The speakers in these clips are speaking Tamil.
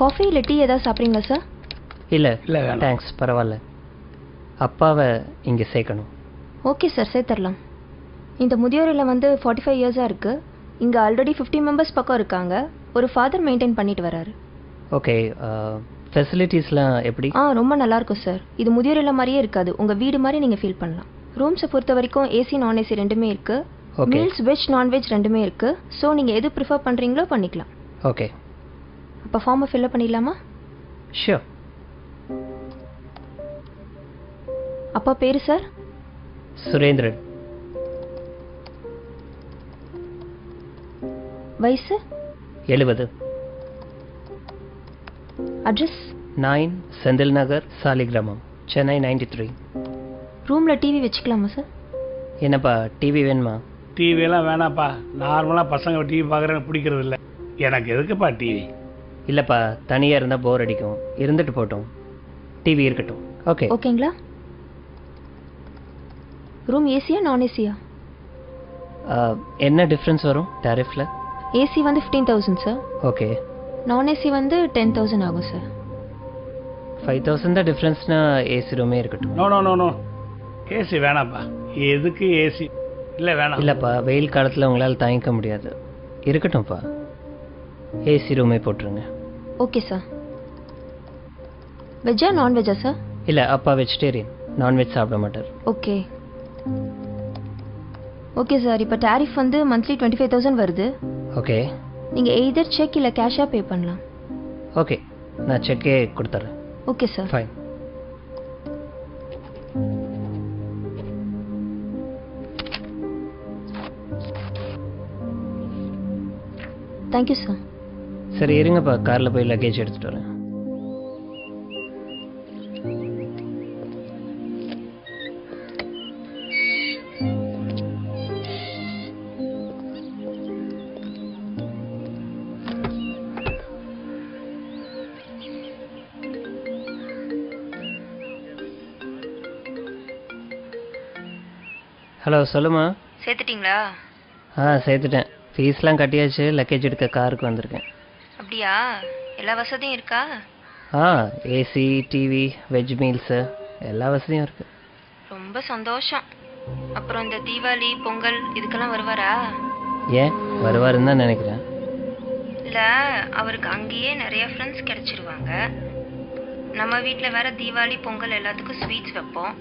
காஃபி இல்லை டீ ஏதாவது சாப்பிட்றீங்களா சார்? இல்லை இல்லை தேங்க்ஸ், பரவாயில்ல. அப்பாவை இங்கே சேர்க்கணும். ஓகே சார், சேர்த்துடலாம். இந்த முதியோர் இல்லம் வந்து 45 இயர்ஸாக இருக்குது. இங்கே ஆல்ரெடி 50 மெம்பர்ஸ் பக்கம் இருக்காங்க. ஒரு ஃபாதர் மெயின்டைன் பண்ணிட்டு வராரு. ஓகே, ஃபெசிலிட்டிஸ்லாம் எப்படி? ரொம்ப நல்லாயிருக்கும் சார். இது முதியோர் இல்லம் மாதிரியே இருக்காது, உங்கள் வீடு மாதிரி நீங்கள் ஃபீல் பண்ணலாம். ரூம்ஸை பொறுத்த வரைக்கும் ஏசி நான் ஏசி ரெண்டுமே இருக்குது. மீல்ஸ் வெஜ் நான்வெஜ் ரெண்டுமே இருக்குது. ஸோ நீங்கள் எது ப்ரிஃபர் பண்ணுறீங்களோ பண்ணிக்கலாம். ஓகே, அப்போ ஃபார்மை ஃபில்அப் பண்ணிடலாமா? ஷியோர். அப்பா பேர் சார்? சுரேந்திரன். வயசு? 70. அட்ரஸ்? 9 செந்தில் நகர், சாலிகிராமம், சென்னை 93. ரூமில் டிவி வச்சுக்கலாமா சார்? என்னப்பா டிவி வேணுமா? டிவியெல்லாம் வேணாப்பா. நார்மலாக பசங்க டிவி பார்க்குறேன்னு பிடிக்கிறது இல்லை. எனக்கு எதுக்குப்பா டிவி? இல்லைப்பா, தனியாக இருந்தால் போர் அடிக்கும். இருந்துட்டு போட்டோம், டிவி இருக்கட்டும். ஓகே ஓகேங்களா? ரூம் ஏசியா நான் ஏசியா? என்ன டிஃப்ரென்ஸ் வரும் டாரிஃபில்? ஏசி வந்து 15,000 சார். ஓகே. நான் ஏசி வந்து 10,000 ஆகும் சார். 5,000 தான் டிஃப்ரென்ஸ்னா ஏசி ரூமே இருக்கட்டும். No no no no, AC வேணாப்பா. எதுக்கு ஏசி? இல்லை வேணாம். இல்லைப்பா, வெயில் காலத்தில் உங்களால் தாங்கிக்க முடியாது. இருக்கட்டும்ப்பா, ஏசி ரூமே போட்டுருங்க. Okay sir. வெஜ்ஜா நான்வெஜ்ஜா சார்? இல்லை, அப்பா வெஜிடேரியன், நான்வெஜ் சாப்பிட மாட்டார். Okay okay sir. இப்போ டாரிஃப் வந்து மந்த்லி 25,000 வருது. ஓகே. நீங்கள் எய்தர் செக் இல்லை கேஷாக பே பண்ணலாம். ஓகே, நான் செக்கே கொடுத்துட்றேன். Okay sir. Fine. Thank you sir. சரி இருங்கப்பா, காரில் போய் லக்கேஜ் எடுத்துகிட்டு வரேன். ஹலோ, சொல்லுமா. சேர்த்துட்டிங்களா? சேர்த்துட்டேன். ஃபீஸ்லாம் கட்டியாச்சு. லக்கேஜ் எடுக்க காருக்கு வந்திருக்கேன். அப்படியா? எல்லா வசதியும் இருக்கா? ஏசி, டிவி, வெஜ் மீல்ஸு எல்லா வசதியும் இருக்குது. ரொம்ப சந்தோஷம். அப்புறம் இந்த தீபாவளி பொங்கல் இதுக்கெல்லாம் வருவாரா? ஏன் வருவாருன்னு தான் நினைக்கிறேன். இல்லை, அவருக்கு அங்கேயே நிறைய ஃப்ரெண்ட்ஸ் கிடச்சிருவாங்க. நம்ம வீட்டில் வேற தீபாவளி பொங்கல் எல்லாத்துக்கும் ஸ்வீட்ஸ் வைப்போம்.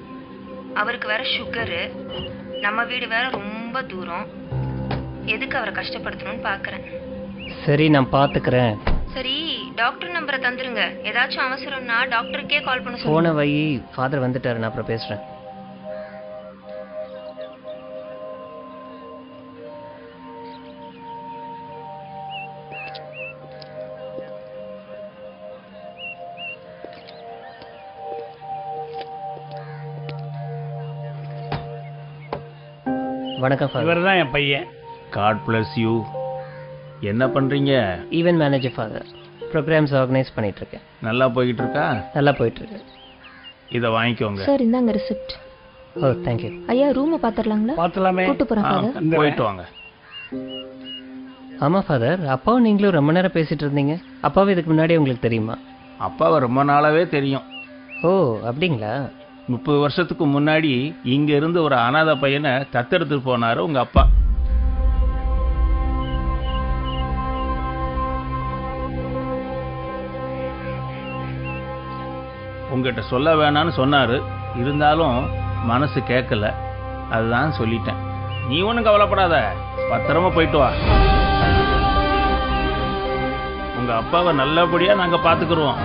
அவருக்கு வேற சுகரு. நம்ம வீடு வேற ரொம்ப தூரம். எதுக்கு அவரை கஷ்டப்படுத்தணும்னு பார்க்குறேன். சரி, நான் பார்த்துக்கிறேன். சரி, டாக்டர் நம்பரை தந்துருங்க. ஏதாச்சும் அவசரம்னா டாக்டருக்கே கால் பண்ண போன வை. ஃபாதர் வந்துட்டாரு, நான் அப்புறம் பேசுகிறேன். வணக்கம் ஃபாதர். இவர் தான் என் பையன். God bless you. என்ன பண்ணுறீங்க? Event manager father. Programs organise பண்ணிகிட்ருக்கேன். நல்லா போய்கிட்டு இருக்கா? நல்லா போயிட்டுருக்கு. இதை வாங்கிக்கோங்க. சார், இந்தாங்க ரிசிப்ட். ஓ, தேங்க்யூ. ஐயா, ரூமை பார்த்துடலாங்களா? பார்த்துலாமே. கூட்டு போகிறேன் ஃபாதர். போயிட்டு வாங்க. ஆமாம் ஃபாதர், அப்பாவும் நீங்களும் ரொம்ப நேரம் பேசிகிட்டு இருந்தீங்க. அப்பாவும் இதுக்கு முன்னாடி உங்களுக்கு தெரியுமா? அப்பாவை ரொம்ப நாளாவே தெரியும். ஓ, அப்படிங்களா? 30 வருஷத்துக்கு முன்னாடி இங்க இருந்து ஒரு அனாத பையனை தத்தெடுத்துட்டு போனாரு உங்க அப்பா. உங்ககிட்ட சொல்ல வேணான்னு சொன்னாரு. இருந்தாலும் மனசு கேட்கல. அதுதான் சொல்லிட்டேன். நீ ஒன்றும் கவலைப்படாத, பத்திரமா போயிட்டு வா. உங்க அப்பாவை நல்லபடியா நாங்க பாத்துக்கிறோம்.